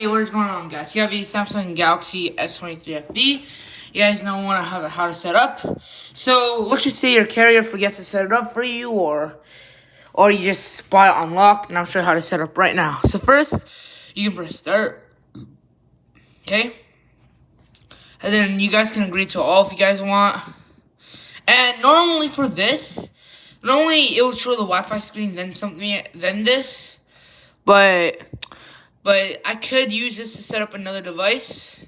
Hey, what is going on, guys? You have a Samsung Galaxy S23 FB. You guys know how to set up. So let's just say your carrier forgets to set it up for you, or you just bought it unlocked, and I'll show you how to set up right now. So first, you can press start. Okay, and then you guys can agree to all if you guys want. And normally for this, normally it will show the Wi-Fi screen, then this, but I could use this to set up another device.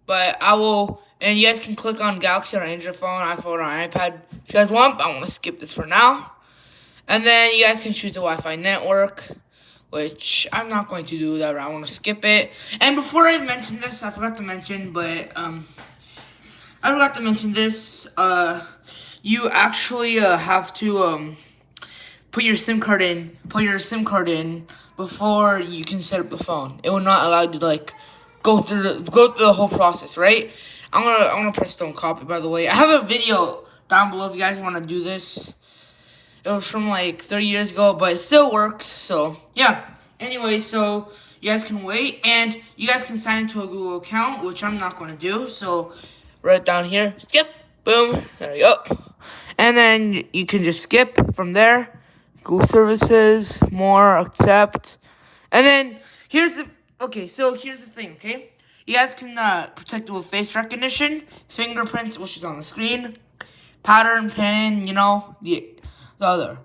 But I will, and you guys can click on Galaxy on Android phone, iPhone, or iPad if you guys want. But I want to skip this for now. And then you guys can choose the Wi-Fi network, which I'm not going to do that. I want to skip it. And before I mention this, I forgot to mention, you actually have to put your SIM card in before you can set up the phone. It will not allow you to go through the whole process, right? I'm gonna press don't copy, by the way. I have a video down below if you guys want to do this. It was from 30 years ago, but it still works. So yeah. Anyway, so you guys can wait, and you guys can sign into a Google account, which I'm not going to do. So right down here, skip, boom, there you go. And then you can just skip from there. Google services, more, accept. And then here's the thing, okay? You guys can protect it with face recognition, fingerprints, which is on the screen, pattern, pin, the other.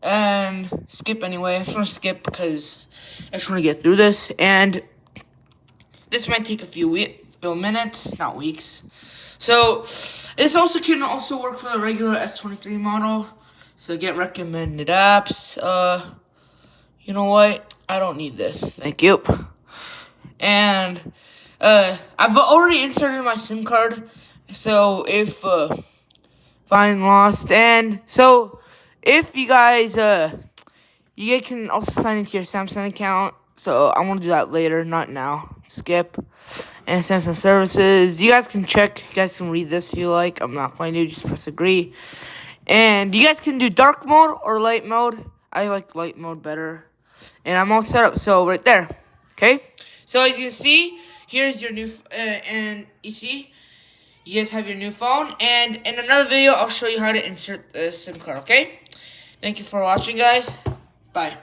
And skip anyway. I'm just going to skip because I just want to get through this. And this might take a few minutes, not weeks. So this can also work for the regular S23 model. So get recommended apps. You know what? I don't need this. Thank you. And I've already inserted my SIM card. So if find lost, and so if you guys you can also sign into your Samsung account. So I'm gonna do that later, not now. Skip. And Samsung services. You guys can check. You guys can read this if you like. I'm not going to. Just press agree. And you guys can do dark mode or light mode. I like light mode better. And I'm all set up. So right there. Okay. So as you can see, here's your new and you see, you guys have your new phone. And in another video, I'll show you how to insert the SIM card. Okay. Thank you for watching, guys. Bye.